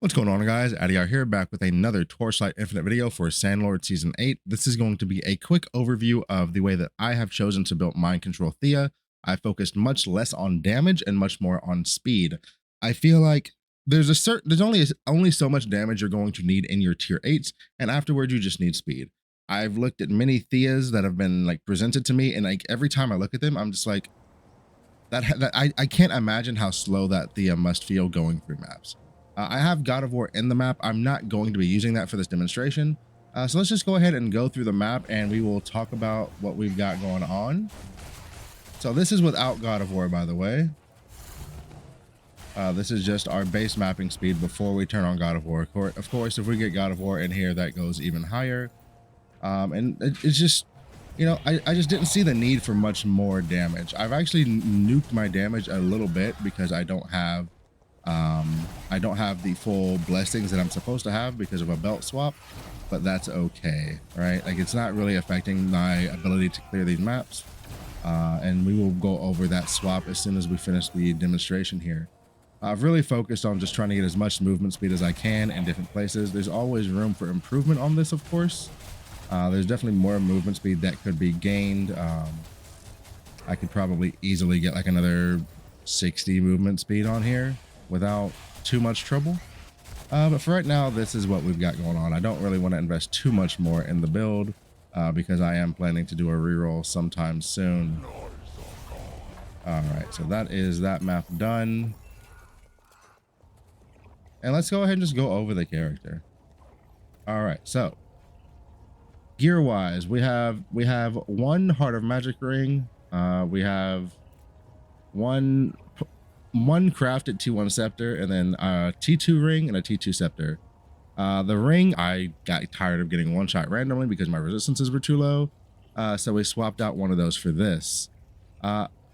What's going on, guys? Adiyar here, back with another Torchlight Infinite video for Sandlord Season 8. This is going to be a quick overview of the way that I have chosen to build Mind Control Thea. I focused much less on damage and much more on speed. I feel like there's only so much damage you're going to need in your tier 8s, and afterwards you just need speed. I've looked at many Theas that have been like presented to me, and like every time I look at them, I'm just like, I can't imagine how slow that Thea must feel going through maps. I have God of War in the map. I'm not going to be using that for this demonstration. So let's just go ahead and go through the map and we will talk about what we've got going on. So this is without God of War, by the way. This is just our base mapping speed before we turn on God of War. Of course, if we get God of War in here, that goes even higher. It's just, you know, I just didn't see the need for much more damage. I've actually nuked my damage a little bit because I don't have the full blessings that I'm supposed to have because of a belt swap, but that's okay, right? Like, it's not really affecting my ability to clear these maps. And we will go over that swap as soon as we finish the demonstration here. I've really focused on just trying to get as much movement speed as I can in different places. There's always room for improvement on this, of course. There's definitely more movement speed that could be gained. I could probably easily get like another 60 movement speed on here without too much trouble. But for right now, this is what we've got going on. I don't really want to invest too much more in the build because I am planning to do a reroll sometime soon. All right, so that is that map done. And let's go ahead and just go over the character. All right, so gear wise, we have one Heart of Magic ring. We have one crafted T1 scepter, and then a T2 ring and a T2 scepter. The ring, I got tired of getting one shot randomly because my resistances were too low. So we swapped out one of those for this.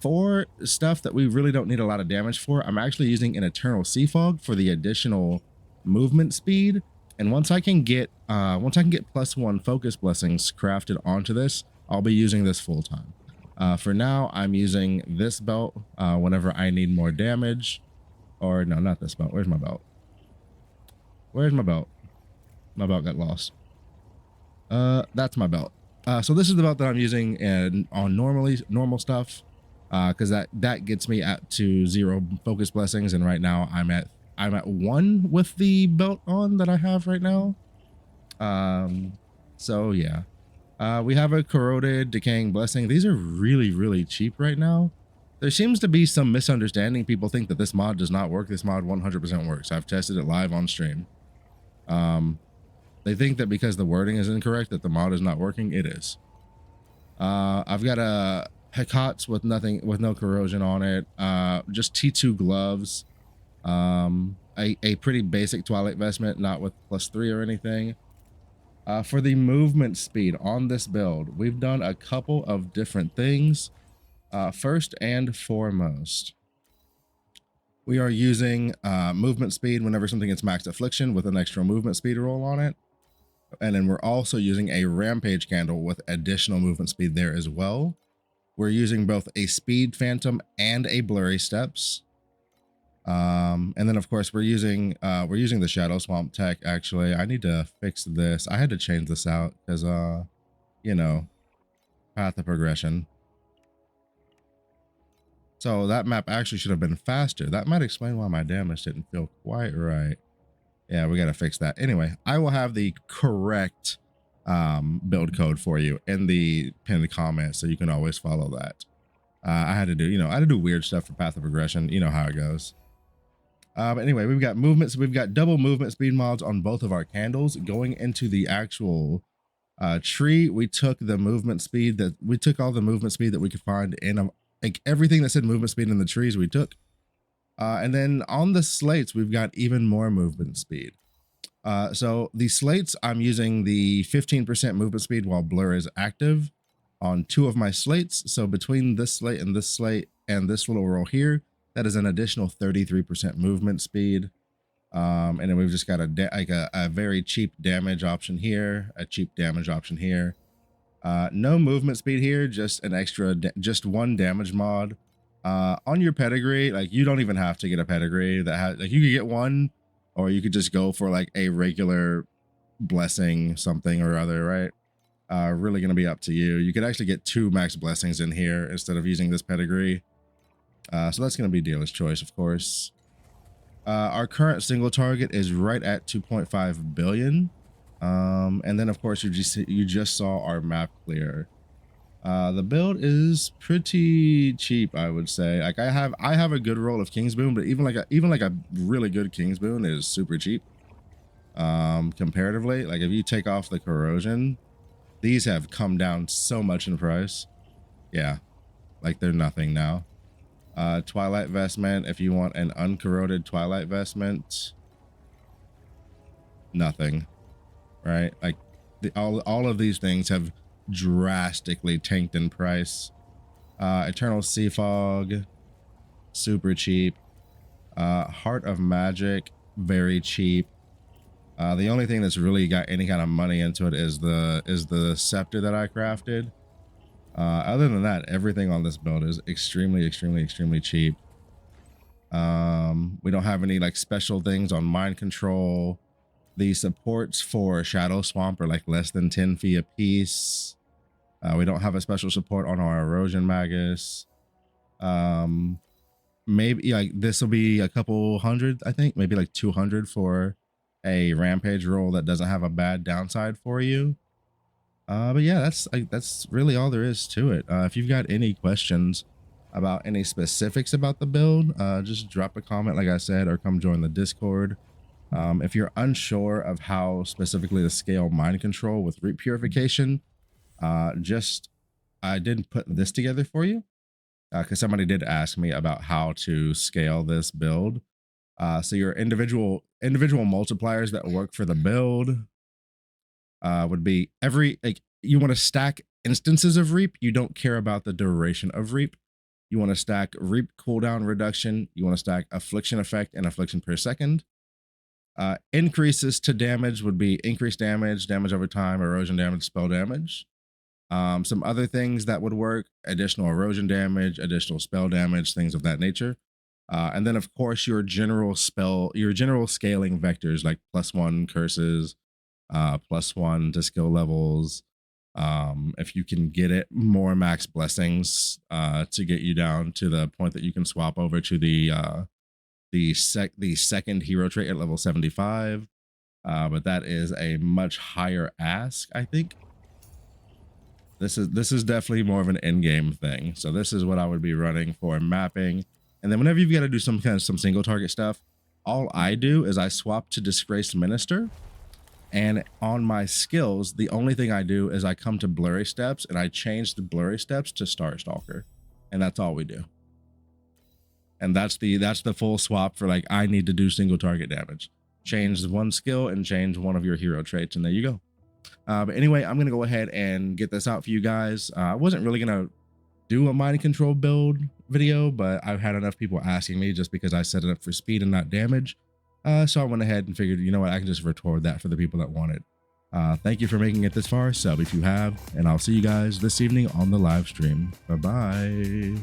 For stuff that we really don't need a lot of damage for, I'm actually using an Eternal Sea Fog for the additional movement speed. And once I can get +1 focus blessings crafted onto this, I'll be using this full time. For now, I'm using this belt whenever I need more damage. Or no, not this belt. Where's my belt? Where's my belt? My belt got lost. That's my belt. So this is the belt that I'm using on normal stuff, because that gets me to 0 focus blessings, and right now I'm at 1 with the belt on that I have right now. So yeah. We have a corroded decaying blessing. These are really cheap right now. There seems to be some misunderstanding. People think that this mod does not work. This mod 100% works. I've tested it live on stream. They think that because the wording is incorrect that the mod is not working. It is. I've got a Hecats with no corrosion on it. Just T2 gloves. A pretty basic Twilight vestment, not with +3 or anything. For the movement speed on this build, we've done a couple of different things. First and foremost, we are using movement speed whenever something gets maxed affliction with an extra movement speed roll on it. And then we're also using a rampage candle with additional movement speed there as well. We're using both a speed phantom and a blurry steps. And then of course we're using the shadow swamp tech. Actually, I need to fix this. I had to change this out because you know, path of progression. So that map actually should have been faster. That might explain why my damage didn't feel quite right. Yeah, we got to fix that. Anyway, I will have the correct build code for you in the pinned comment, so you can always follow that. I had to do weird stuff for path of progression. You know how it goes. But anyway, we've got movements. We've got double movement speed mods on both of our candles. Going into the actual tree, we took all the movement speed that we could find in like everything that said movement speed in the trees we took. And then on the slates, we've got even more movement speed. So the slates, I'm using the 15% movement speed while blur is active on 2 of my slates. So between this slate and this little row here, that is an additional 33% movement speed. And then we've just got a very cheap damage option here, a cheap damage option here. No movement speed here, just an extra, just 1 damage mod. On your pedigree, like, you don't even have to get a pedigree that has, like, you could get one or you could just go for like a regular blessing something or other, right? Really going to be up to you. You could actually get 2 max blessings in here instead of using this pedigree. So that's going to be dealer's choice, of course. Our current single target is right at 2.5 billion. And then of course you just saw our map clear. The build is pretty cheap, I would say. Like I have a good roll of King's Boon, but even like a really good King's Boon is super cheap. Comparatively, like if you take off the corrosion, these have come down so much in price. Yeah, like they're nothing now. Twilight vestment, if you want an uncorroded Twilight vestment, nothing, right? Like all of these things have drastically tanked in price. Eternal Sea Fog, super cheap. Heart of Magic, very cheap. The only thing that's really got any kind of money into it is the scepter that I crafted. Other than that, everything on this build is extremely cheap. We don't have any like special things on mind control. The supports for Shadow Swamp are like less than 10 fee a piece. We don't have a special support on our Erosion Magus. Maybe like this will be a couple hundred, I think, maybe like 200 for a Rampage roll that doesn't have a bad downside for you. But yeah, that's really all there is to it. If you've got any questions about any specifics about the build, just drop a comment, like I said, or come join the Discord. If you're unsure of how specifically to scale mind control with Reap Purification, I did put this together for you because somebody did ask me about how to scale this build. So your individual multipliers that work for the build would be you want to stack instances of Reap. You don't care about the duration of Reap. You want to stack Reap cooldown reduction. You want to stack affliction effect and affliction per second. Increases to damage would be increased damage over time, erosion damage, spell damage. Some other things that would work: additional erosion damage, additional spell damage, things of that nature. And then of course your general scaling vectors like +1 curses, +1 to skill levels. If you can get it, more max blessings to get you down to the point that you can swap over to the second hero trait at level 75. But that is a much higher ask, I think. This is definitely more of an in-game thing. So this is what I would be running for mapping. And then whenever you've got to do some single target stuff, all I do is I swap to Disgraced Minister. And on my skills, the only thing I do is I come to Blurry Steps and I change the Blurry Steps to Star Stalker. And that's all we do. And that's the full swap for like, I need to do single target damage. Change one skill and change one of your hero traits, and there you go. But anyway, I'm going to go ahead and get this out for you guys. I wasn't really going to do a mind control build video, but I've had enough people asking me just because I set it up for speed and not damage. So I went ahead and figured, you know what, I can just record that for the people that want it. Thank you for making it this far. Sub if you have, and I'll see you guys this evening on the live stream. Bye-bye.